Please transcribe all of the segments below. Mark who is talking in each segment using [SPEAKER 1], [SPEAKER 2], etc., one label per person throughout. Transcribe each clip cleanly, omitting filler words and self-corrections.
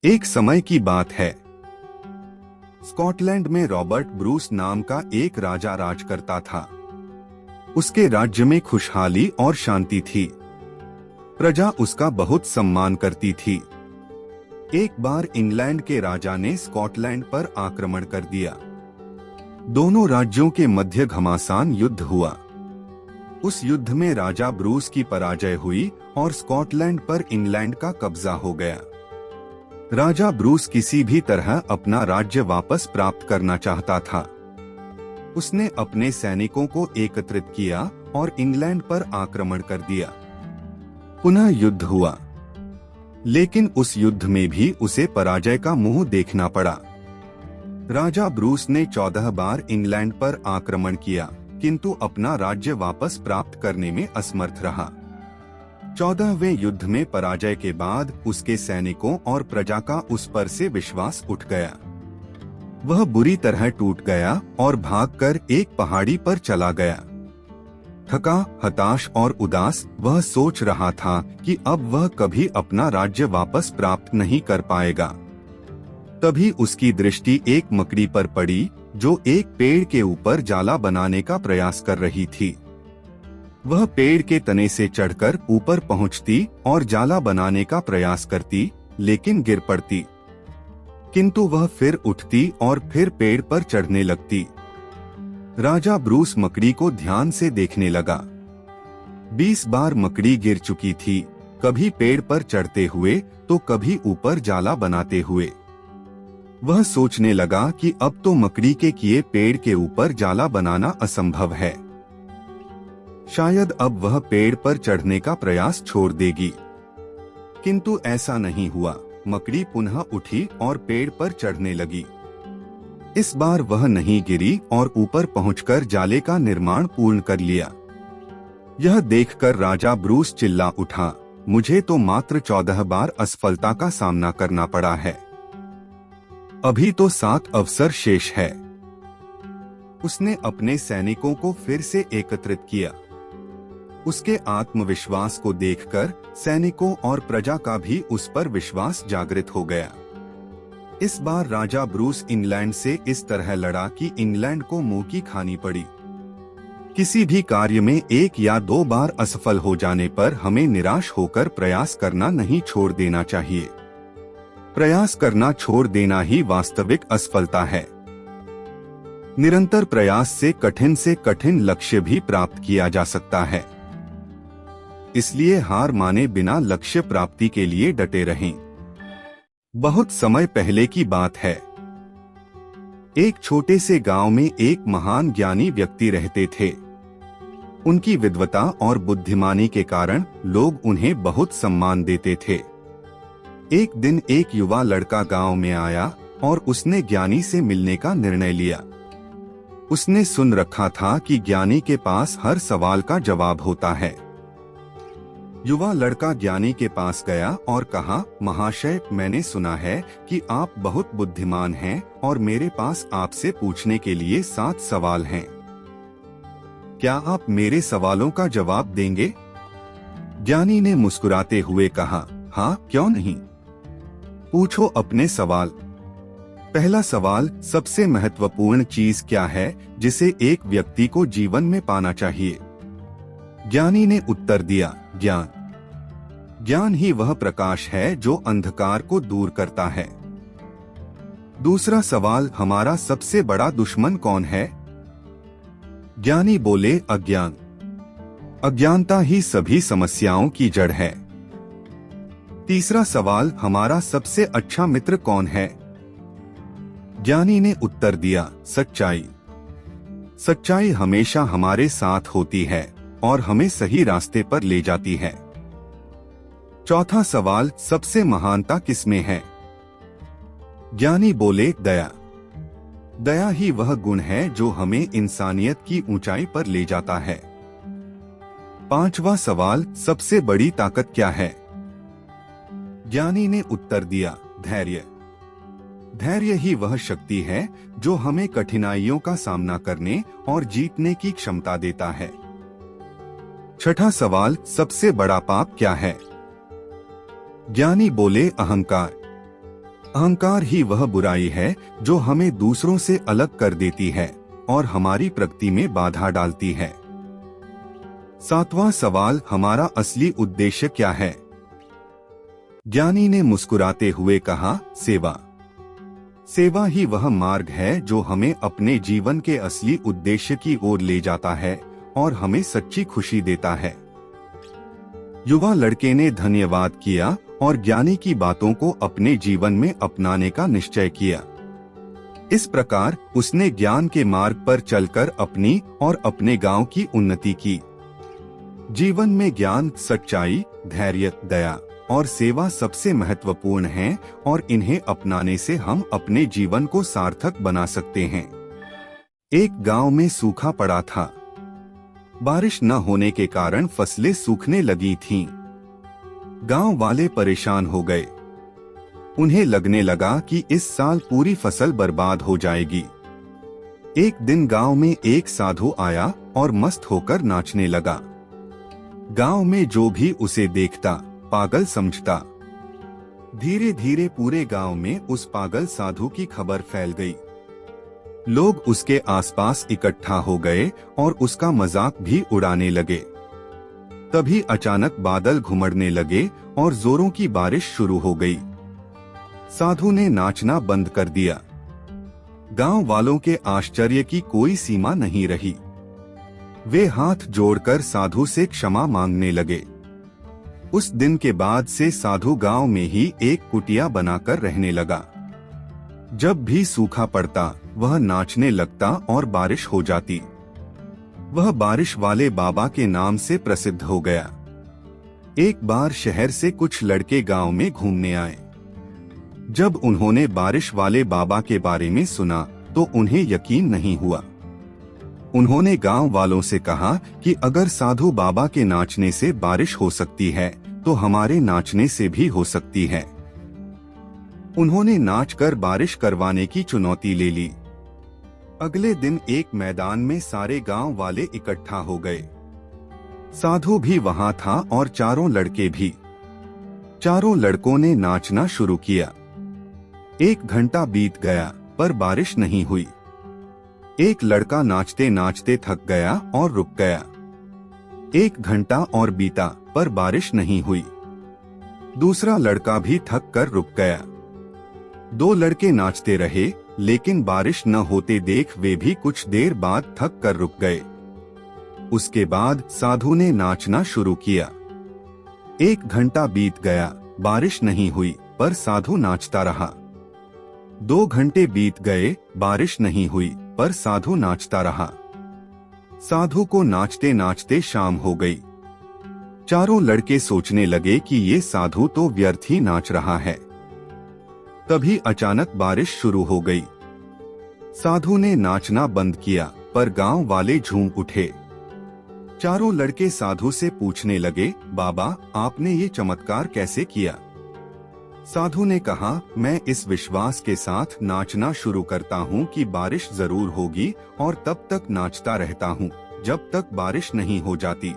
[SPEAKER 1] एक समय की बात है। स्कॉटलैंड में रॉबर्ट ब्रूस नाम का एक राजा राज करता था। उसके राज्य में खुशहाली और शांति थी। प्रजा उसका बहुत सम्मान करती थी। एक बार इंग्लैंड के राजा ने स्कॉटलैंड पर आक्रमण कर दिया। दोनों राज्यों के मध्य घमासान युद्ध हुआ। उस युद्ध में राजा ब्रूस की पराजय हुई और स्कॉटलैंड पर इंग्लैंड का कब्जा हो गया। राजा ब्रूस किसी भी तरह अपना राज्य वापस प्राप्त करना चाहता था। उसने अपने सैनिकों को एकत्रित किया और इंग्लैंड पर आक्रमण कर दिया। पुनः युद्ध हुआ, लेकिन उस युद्ध में भी उसे पराजय का मुंह देखना पड़ा। राजा ब्रूस ने 14 बार इंग्लैंड पर आक्रमण किया, किंतु अपना राज्य वापस प्राप्त करने में असमर्थ रहा। 14वें युद्ध में पराजय के बाद उसके सैनिकों और प्रजा का उस पर से विश्वास उठ गया। वह बुरी तरह टूट गया और भागकर एक पहाड़ी पर चला गया। थका, हताश और उदास वह सोच रहा था कि अब वह कभी अपना राज्य वापस प्राप्त नहीं कर पाएगा। तभी उसकी दृष्टि एक मकड़ी पर पड़ी जो एक पेड़ के ऊपर जाला बनाने का प्रयास कर रही थी। वह पेड़ के तने से चढ़कर ऊपर पहुंचती और जाला बनाने का प्रयास करती, लेकिन गिर पड़ती। किंतु वह फिर उठती और फिर पेड़ पर चढ़ने लगती। राजा ब्रूस मकड़ी को ध्यान से देखने लगा। 20 बार मकड़ी गिर चुकी थी, कभी पेड़ पर चढ़ते हुए तो कभी ऊपर जाला बनाते हुए। वह सोचने लगा कि अब तो मकड़ी के किए पेड़ के ऊपर जाला बनाना असंभव है। शायद अब वह पेड़ पर चढ़ने का प्रयास छोड़ देगी, किंतु ऐसा नहीं हुआ। मकड़ी पुनः उठी और पेड़ पर चढ़ने लगी। इस बार वह नहीं गिरी और ऊपर पहुंचकर जाले का निर्माण पूर्ण कर लिया। यह देखकर राजा ब्रूस चिल्ला उठा, मुझे तो मात्र 14 बार असफलता का सामना करना पड़ा है। अभी तो 7 अवसर शेष है। उसने अपने सैनिकों को फिर से एकत्रित किया। उसके आत्मविश्वास को देखकर सैनिकों और प्रजा का भी उस पर विश्वास जागृत हो गया। इस बार राजा ब्रूस इंग्लैंड से इस तरह लड़ा कि इंग्लैंड को मुंह की खानी पड़ी। किसी भी कार्य में 1 या 2 बार असफल हो जाने पर हमें निराश होकर प्रयास करना नहीं छोड़ देना चाहिए। प्रयास करना छोड़ देना ही वास्तविक असफलता है। निरंतर प्रयास से कठिन लक्ष्य भी प्राप्त किया जा सकता है। इसलिए हार माने बिना लक्ष्य प्राप्ति के लिए डटे रहें। बहुत समय पहले की बात है। एक छोटे से गांव में एक महान ज्ञानी व्यक्ति रहते थे। उनकी विद्वता और बुद्धिमानी के कारण लोग उन्हें बहुत सम्मान देते थे। एक दिन एक युवा लड़का गांव में आया और उसने ज्ञानी से मिलने का निर्णय लिया। उसने सुन रखा था कि ज्ञानी के पास हर सवाल का जवाब होता है। युवा लड़का ज्ञानी के पास गया और कहा, महाशय, मैंने सुना है कि आप बहुत बुद्धिमान हैं और मेरे पास आपसे पूछने के लिए 7 सवाल हैं। क्या आप मेरे सवालों का जवाब देंगे? ज्ञानी ने मुस्कुराते हुए कहा, हाँ, क्यों नहीं। पूछो अपने सवाल। पहला सवाल, सबसे महत्वपूर्ण चीज क्या है जिसे एक व्यक्ति को जीवन में पाना चाहिए? ज्ञानी ने उत्तर दिया, ज्ञान। ज्ञान ही वह प्रकाश है जो अंधकार को दूर करता है। दूसरा सवाल, हमारा सबसे बड़ा दुश्मन कौन है? ज्ञानी बोले, अज्ञान। अज्ञानता ही सभी समस्याओं की जड़ है। तीसरा सवाल, हमारा सबसे अच्छा मित्र कौन है? ज्ञानी ने उत्तर दिया, सच्चाई। सच्चाई हमेशा हमारे साथ होती है और हमें सही रास्ते पर ले जाती है। चौथा सवाल, सबसे महानता किसमें है? ज्ञानी बोले, दया। दया ही वह गुण है जो हमें इंसानियत की ऊंचाई पर ले जाता है। पांचवा सवाल, सबसे बड़ी ताकत क्या है? ज्ञानी ने उत्तर दिया, धैर्य। धैर्य ही वह शक्ति है जो हमें कठिनाइयों का सामना करने और जीतने की क्षमता देता है। छठा सवाल, सबसे बड़ा पाप क्या है? ज्ञानी बोले, अहंकार। अहंकार ही वह बुराई है जो हमें दूसरों से अलग कर देती है और हमारी प्रगति में बाधा डालती है। 7वां सवाल, हमारा असली उद्देश्य क्या है? ज्ञानी ने मुस्कुराते हुए कहा, सेवा। सेवा ही वह मार्ग है जो हमें अपने जीवन के असली उद्देश्य की ओर ले जाता है और हमें सच्ची खुशी देता है। युवा लड़के ने धन्यवाद किया और ज्ञानी की बातों को अपने जीवन में अपनाने का निश्चय किया। इस प्रकार उसने ज्ञान के मार्ग पर चलकर अपनी और अपने गांव की उन्नति की। जीवन में ज्ञान, सच्चाई, धैर्य, दया और सेवा सबसे महत्वपूर्ण हैं और इन्हें अपनाने से हम अपने जीवन को सार्थक बना सकते हैं। एक गांव में सूखा पड़ा था। बारिश न होने के कारण फसलें सूखने लगी थीं। गांव वाले परेशान हो गए। उन्हें लगने लगा कि इस साल पूरी फसल बर्बाद हो जाएगी। एक दिन गांव में एक साधु आया और मस्त होकर नाचने लगा। गांव में जो भी उसे देखता पागल समझता। धीरे धीरे पूरे गांव में उस पागल साधु की खबर फैल गई। लोग उसके आसपास इकट्ठा हो गए और उसका मजाक भी उड़ाने लगे। तभी अचानक बादल घुमड़ने लगे और जोरों की बारिश शुरू हो गई। साधु ने नाचना बंद कर दिया। गांव वालों के आश्चर्य की कोई सीमा नहीं रही। वे हाथ जोड़कर साधु से क्षमा मांगने लगे। उस दिन के बाद से साधु गांव में ही एक कुटिया बनाकर रहने लगा। जब भी सूखा पड़ता वह नाचने लगता और बारिश हो जाती। वह बारिश वाले बाबा के नाम से प्रसिद्ध हो गया। एक बार शहर से कुछ लड़के गांव में घूमने आए। जब उन्होंने बारिश वाले बाबा के बारे में सुना तो उन्हें यकीन नहीं हुआ। उन्होंने गांव वालों से कहा कि अगर साधु बाबा के नाचने से बारिश हो सकती है तो हमारे नाचने से भी हो सकती है। उन्होंने नाचकर बारिश करवाने की चुनौती ले ली। अगले दिन एक मैदान में सारे गांव वाले इकट्ठा हो गए। साधु भी वहां था और चारों लड़के भी। चारों लड़कों ने नाचना शुरू किया। 1 घंटा बीत गया पर बारिश नहीं हुई। एक लड़का नाचते नाचते थक गया और रुक गया। 1 घंटा और बीता पर बारिश नहीं हुई। दूसरा लड़का भी थक कर रुक गया। 2 लड़के नाचते रहे लेकिन बारिश न होते देख वे भी कुछ देर बाद थक कर रुक गए। उसके बाद साधु ने नाचना शुरू किया। 1 घंटा बीत गया, बारिश नहीं हुई पर साधु नाचता रहा। 2 घंटे बीत गए, बारिश नहीं हुई पर साधु नाचता रहा। साधु को नाचते नाचते शाम हो गई। चारों लड़के सोचने लगे कि ये साधु तो व्यर्थ ही नाच रहा है। तभी अचानक बारिश शुरू हो गई। साधु ने नाचना बंद किया पर गांव वाले झूम उठे। चारों लड़के साधु से पूछने लगे, बाबा आपने ये चमत्कार कैसे किया? साधु ने कहा, मैं इस विश्वास के साथ नाचना शुरू करता हूँ कि बारिश जरूर होगी और तब तक नाचता रहता हूँ जब तक बारिश नहीं हो जाती।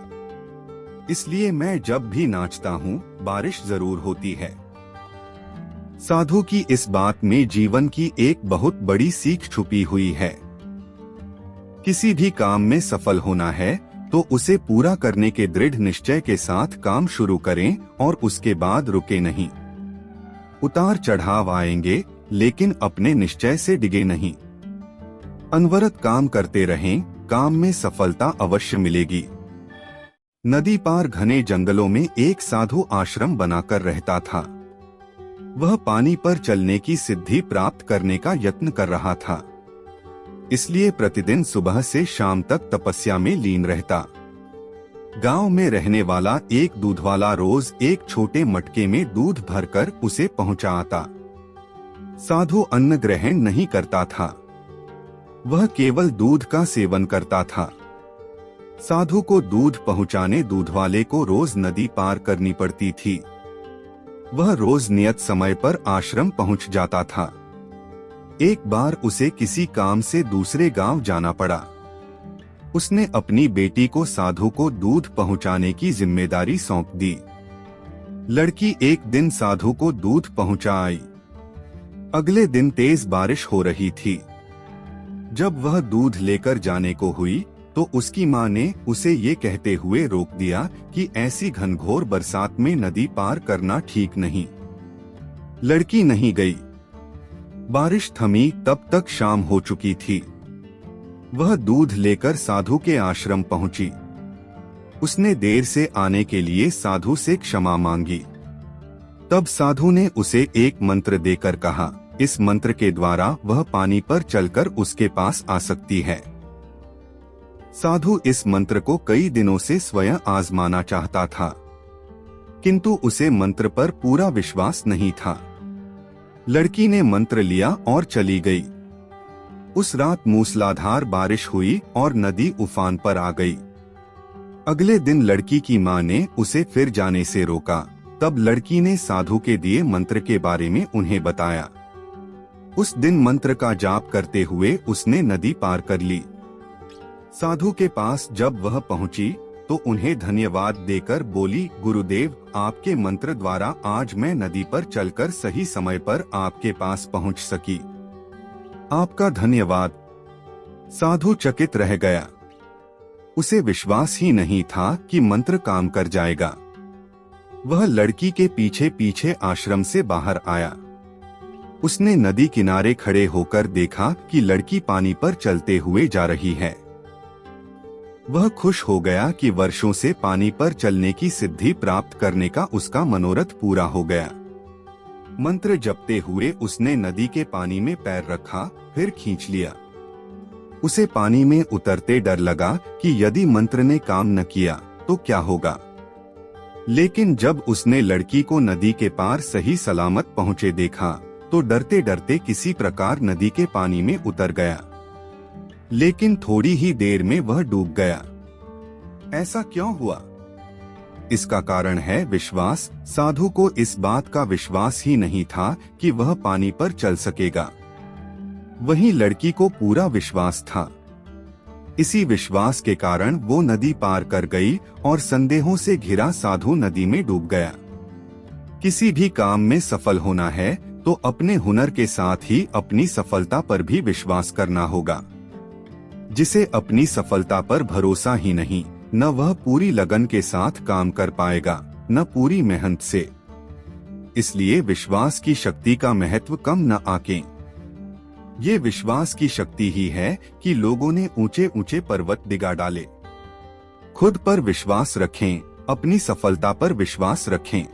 [SPEAKER 1] इसलिए मैं जब भी नाचता हूँ बारिश जरूर होती है। साधु की इस बात में जीवन की एक बहुत बड़ी सीख छुपी हुई है। किसी भी काम में सफल होना है तो उसे पूरा करने के दृढ़ निश्चय के साथ काम शुरू करें और उसके बाद रुके नहीं। उतार चढ़ाव आएंगे लेकिन अपने निश्चय से डिगे नहीं। अनवरत काम करते रहें, काम में सफलता अवश्य मिलेगी। नदी पार घने जंगलों में एक साधु आश्रम बनाकर रहता था। वह पानी पर चलने की सिद्धि प्राप्त करने का यत्न कर रहा था। इसलिए प्रतिदिन सुबह से शाम तक तपस्या में लीन रहता। गांव में रहने वाला एक दूधवाला रोज एक छोटे मटके में दूध भरकर उसे पहुंचा आता। साधु अन्न ग्रहण नहीं करता था, वह केवल दूध का सेवन करता था। साधु को दूध पहुंचाने दूधवाले को रोज नदी पार करनी पड़ती थी। वह रोज नियत समय पर आश्रम पहुंच जाता था। एक बार उसे किसी काम से दूसरे गांव जाना पड़ा। उसने अपनी बेटी को साधु को दूध पहुंचाने की जिम्मेदारी सौंप दी। लड़की एक दिन साधु को दूध पहुंचा आई। अगले दिन तेज बारिश हो रही थी। जब वह दूध लेकर जाने को हुई तो उसकी माँ ने उसे ये कहते हुए रोक दिया कि ऐसी घनघोर बरसात में नदी पार करना ठीक नहीं। लड़की नहीं गई। बारिश थमी तब तक शाम हो चुकी थी। वह दूध लेकर साधु के आश्रम पहुंची। उसने देर से आने के लिए साधु से क्षमा मांगी। तब साधु ने उसे एक मंत्र देकर कहा, इस मंत्र के द्वारा वह पानी पर चलकर उसके पास आ सकती है। साधु इस मंत्र को कई दिनों से स्वयं आजमाना चाहता था, किंतु उसे मंत्र पर पूरा विश्वास नहीं था। लड़की ने मंत्र लिया और चली गई। उस रात मूसलाधार बारिश हुई और नदी उफान पर आ गई। अगले दिन लड़की की मां ने उसे फिर जाने से रोका। तब लड़की ने साधु के दिए मंत्र के बारे में उन्हें बताया। उस दिन मंत्र का जाप करते हुए उसने नदी पार कर ली। साधु के पास जब वह पहुंची तो उन्हें धन्यवाद देकर बोली, गुरुदेव, आपके मंत्र द्वारा आज मैं नदी पर चलकर सही समय पर आपके पास पहुंच सकी। आपका धन्यवाद। साधु चकित रह गया। उसे विश्वास ही नहीं था कि मंत्र काम कर जाएगा। वह लड़की के पीछे पीछे आश्रम से बाहर आया। उसने नदी किनारे खड़े होकर देखा कि लड़की पानी पर चलते हुए जा रही है। वह खुश हो गया कि वर्षों से पानी पर चलने की सिद्धि प्राप्त करने का उसका मनोरथ पूरा हो गया। मंत्र जपते हुए उसने नदी के पानी में पैर रखा, फिर खींच लिया। उसे पानी में उतरते डर लगा कि यदि मंत्र ने काम न किया तो क्या होगा। लेकिन जब उसने लड़की को नदी के पार सही सलामत पहुंचे देखा तो डरते डरते किसी प्रकार नदी के पानी में उतर गया। लेकिन थोड़ी ही देर में वह डूब गया। ऐसा क्यों हुआ? इसका कारण है विश्वास। साधु को इस बात का विश्वास ही नहीं था कि वह पानी पर चल सकेगा। वहीं लड़की को पूरा विश्वास था। इसी विश्वास के कारण वो नदी पार कर गई और संदेहों से घिरा साधु नदी में डूब गया। किसी भी काम में सफल होना है तो अपने हुनर के साथ ही अपनी सफलता पर भी विश्वास करना होगा। जिसे अपनी सफलता पर भरोसा ही नहीं, न वह पूरी लगन के साथ काम कर पाएगा, न पूरी मेहनत से। इसलिए विश्वास की शक्ति का महत्व कम न आके। ये विश्वास की शक्ति ही है कि लोगों ने ऊंचे ऊंचे पर्वत डिगा डाले। खुद पर विश्वास रखें, अपनी सफलता पर विश्वास रखें।